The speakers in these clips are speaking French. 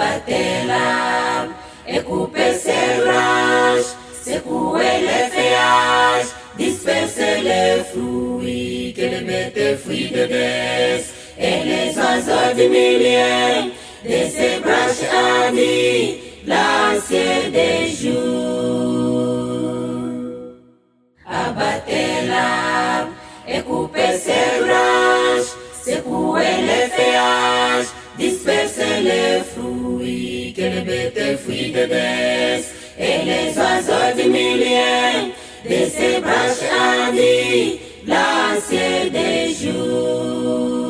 abattait l'arbre et coupait ses branches, secouait les feuillages, dispersait les fruits que les bêtes fuient de baisse, et les oiseaux du milieu de ses branches hardies lançaient des jours. Abattait l'arbre et coupait ses branches, secouait les feuillages, dispersait les fruits que les bêtes fuient de baisse, et les oiseaux du milieu de ses branches hardies lançaient des jours.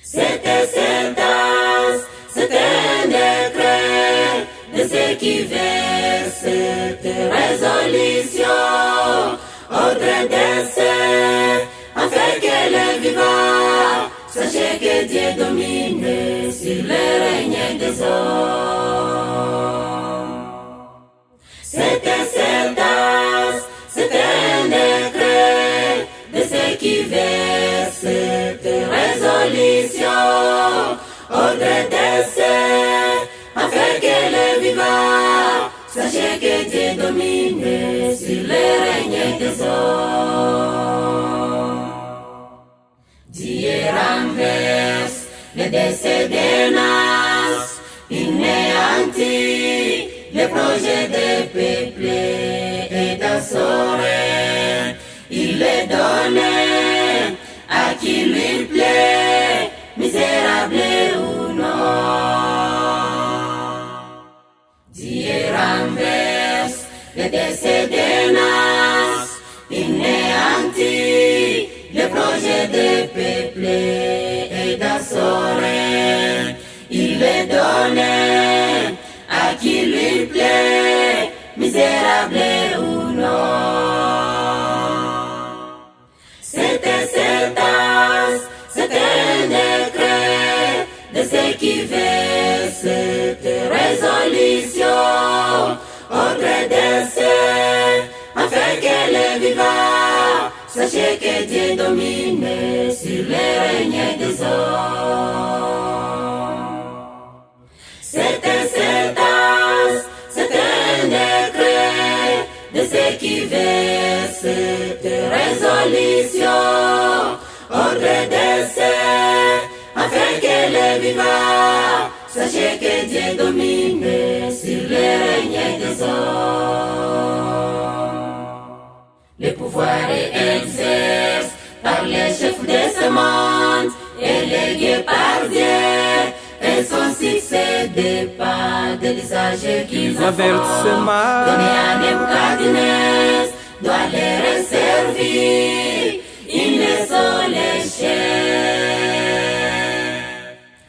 C'était sentence, c'était un décret de ceux qui versent cette résolution, ordre d'essai, afin que les vivants sachent que Dieu domine sur le règne des hommes. C'était sentence, c'était un décret de ceux qui versent cette résolution, ordre d'essai, afin que les vivants sachent que Dieu domine sur le règne des hommes. Dieu renverse le décès des nations, il néantit les projets des peuples, et dans son règne, il les donne à qui lui plaît, misérable ou non. Dieu renverse le décès des nations, il néantit les projets des peuples, et dans son règne, il les donne à qui lui plaît, misérable ou non. C'était sentence, c'était un décret de ceux qui versent cette résolution, ordre d'essai, afin que les vivants sachent que Dieu domine sur le règne des hommes. C'était sentence, c'était un décret de ceux qui versent cette résolution, ordre d'essai, afin que les vivants sachent que Dieu domine sur le règne des hommes. Le pouvoir est exercé par les chefs de ce monde, élégués par Dieu, et son succès dépend de l'usage qu'ils en font. Donné à Nebuchadnezzar, doit les resservir, ils ne sont les chefs.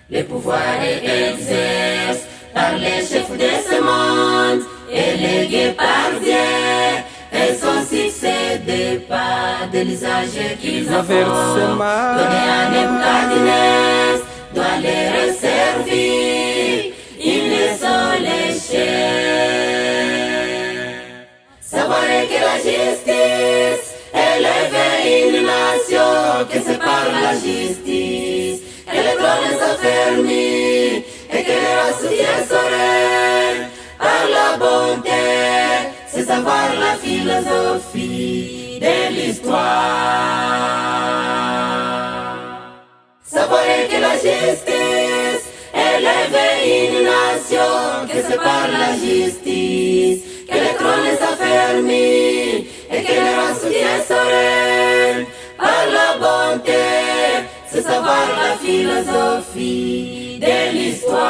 Le pouvoir est exercé par les chefs de ce monde, élégués par Dieu, et son succès dépend de l'usage qu'ils en font. Donné à Nebuchadnezzar, doit les resservir, ils ne sont les chefs. Savoir que la justice élève une nation, que c'est par la justice que les trônes s'affermissent, et que les races sont règnent par la bonté. C'est savoir la philosophie de l'histoire. Savoir que la justice élève une nation, que c'est par la justice que les trônes s'affermissent, et que les races sont règnent par la bonté. C'est savoir la philosophie de l'histoire.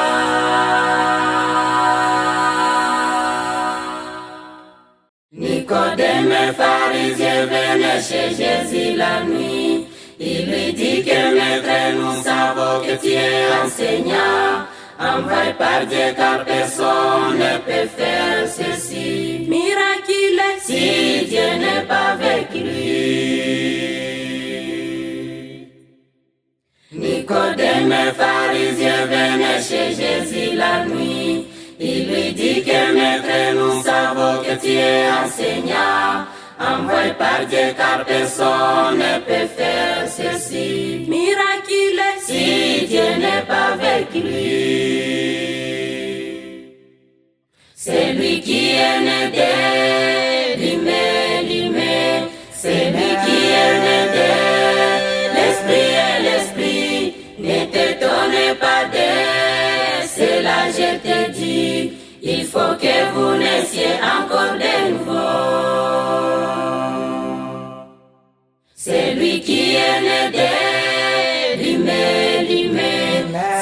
Nicodème, pharisien, venait chez Jésus la nuit. Il lui dit que maître, nous savons que tu es enseignant, envoyé par Dieu, car personne ne peut faire ceci miraculeux si Dieu n'est pas avec lui. Nicodème, pharisien, venait chez Jésus la nuit. Il lui dit que maître, nous savons que tu es enseignant, envoyé par Dieu, car personne ne peut faire ceci miraculeux si Dieu n'est pas avec lui. lui qui est né de l'Imé, c'est lui qui est né de l'Esprit et l'Esprit. Ne t'étonnez pas de cela, je te dis, il faut que vous naissiez encore de nouveau. C'est lui qui est né de l'Imé,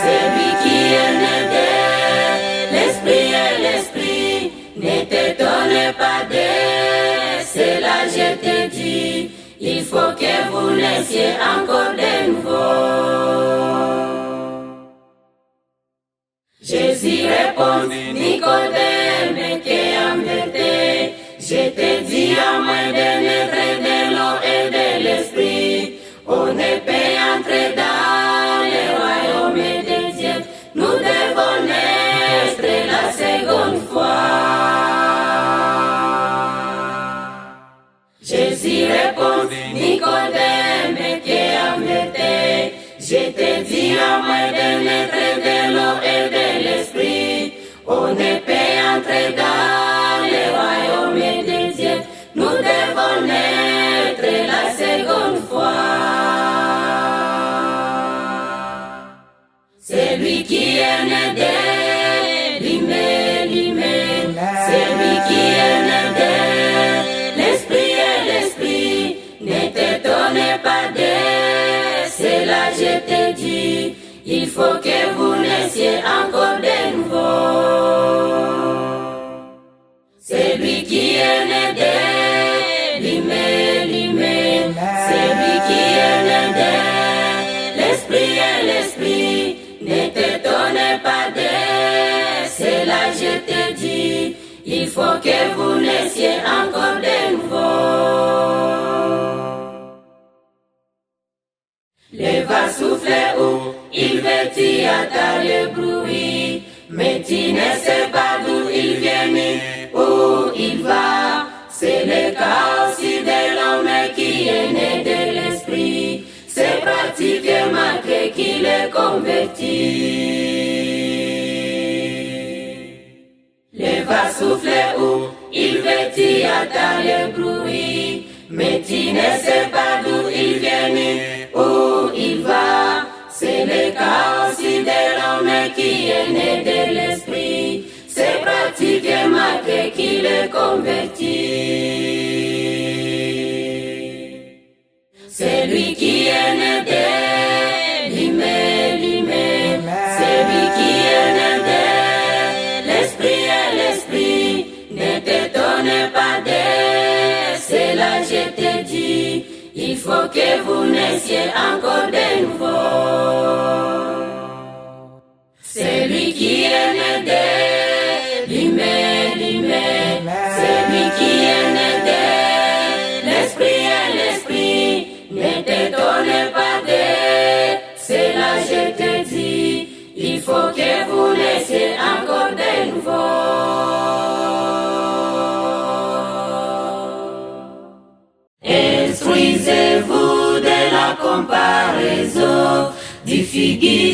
c'est lui qui est né de l'Esprit et l'Esprit. Ne t'étonnez pas de cela, je te dis, il faut que vous naissiez encore de nouveau. Jésus répond, Nicodème, qu'en vérité, je te dis à moins de naître de l'eau et de l'esprit, on ne peut entrer dans le royaume des dieux. Nous devons naître la seconde fois. Jésus répond, Nicodème, qu'en vérité, je te dis à moins de naître de l'eau et de l'esprit, on ne peut entrer dans le royaume des dieux. Nous devons naître la seconde fois. C'est lui qui est né de l'Imé, c'est lui qui est né de l'Esprit et l'Esprit. Ne t'étonnez pas de cela, je te dis, il faut que vous naissiez encore de nouveau. C'est lui qui est né de l'Imé, c'est lui qui est né de l'Esprit et l'Esprit. Ne t'étonnez pas de cela, je te dis, il faut que vous naissiez encore de nouveau. Le vent souffle où il veut, tu entends le bruit, mais tu ne sais pas d'où il vient ni où il va. C'est le cas aussi de l'homme qui est né de l'esprit, c'est pratiquement qu'il est converti. Le vent souffle où il veut, tu entends le bruit, mais tu ne sais pas d'où il vient ni où il va. C'est le cas aussi de l'homme qui est né de l'esprit, c'est pratiquement qu'il est converti. C'est lui qui est né de l'Imé, c'est lui qui est né de l'Esprit et l'Esprit. Ne t'étonnez pas de cela, je te dis, il faut que vous naissiez encore de nouveau. C'est lui qui est né de l'Imé, c'est lui qui est né de l'Esprit et l'Esprit. Ne t'étonnez pas de cela, je te dis, il faut que vous naissiez encore de nouveau. Instruisez-vous de la comparaison du figuier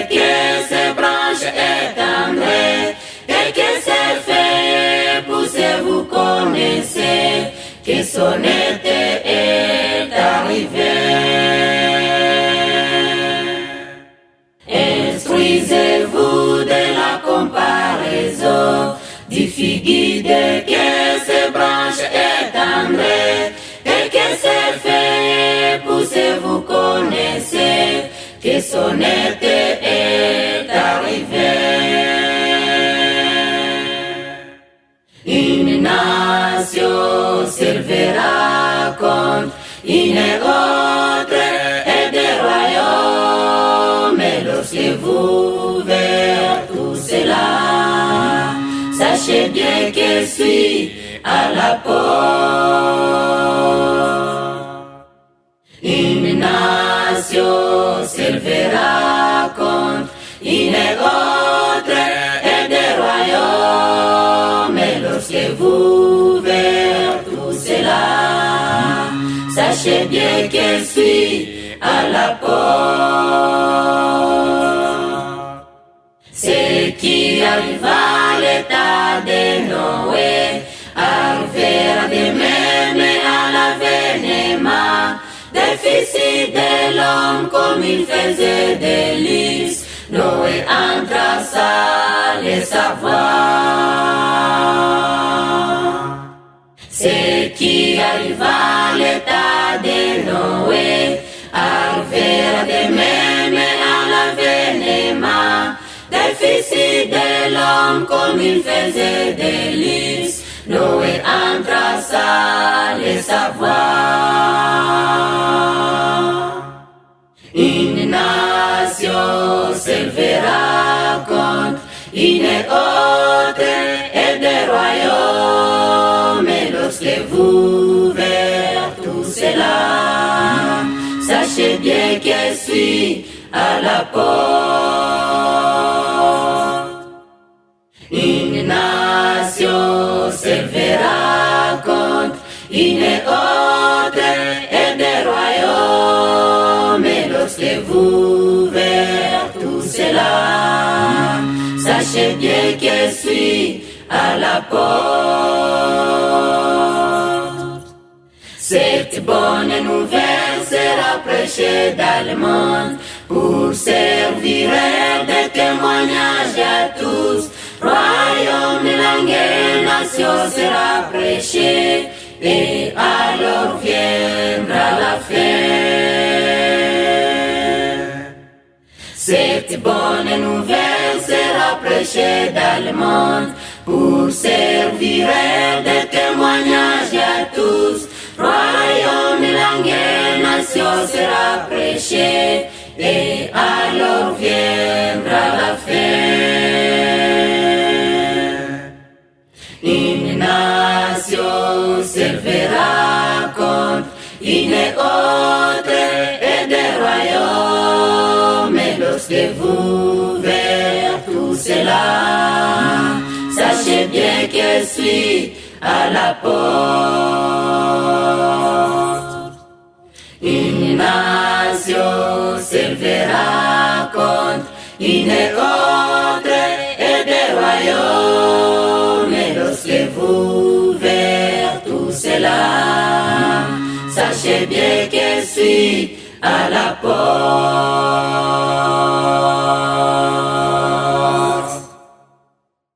que ses branches étendraient et que ses feuilles poussées. Vous connaissez que son été est arrivé. Instruisez-vous de la comparaison du figuier que ses branches étendraient et que ses feuilles poussées. Vous connaissez que son été est arrivé. Une nation servira contre une autre et des royaumes. Et lorsque vous verrez tout cela, sachez bien que je suis à la porte. Une nation servira contre une autre et des royaumes. Et lorsque vous verrez tout cela, sachez bien que je suis à la porte. Ce qui arrive à l'état de Noé arrivera de même à l'avènement des fils de l'homme comme il faisait délices. Noé entra sans le savoir. Ce qui arrive à l'état de Noé arrivera de même à l'avènement des fils de l'homme comme il faisait délices. Noé entra sans le savoir. Une nation s'élèvera contre une autre et des royaumes. Et lorsque vous verrez tout cela, sachez bien que je suis à la porte. Une nation s'élèvera contre une autre et des royaumes. Et lorsque vous verrez tout cela, sachez bien que je suis à la porte. Cette bonne nouvelle sera prêchée dans le monde pour servir de témoignage à tous. Royaume, langue et nation sera prêché, et alors viendra la fin. Cette bonne nouvelle sera prêchée dans le monde pour servir de témoignage à tous. Royaume, langue et nation sera prêché, et alors viendra la fin. Une nation s'élèvera contre une autre et des royaumes. Et lorsque vous verrez tout cela, sachez bien que je suis à la porte. Une nation s'élèvera contre une autre et des royaumes. Et lorsque vous verrez tout cela, sachez bien que je suis à la porte.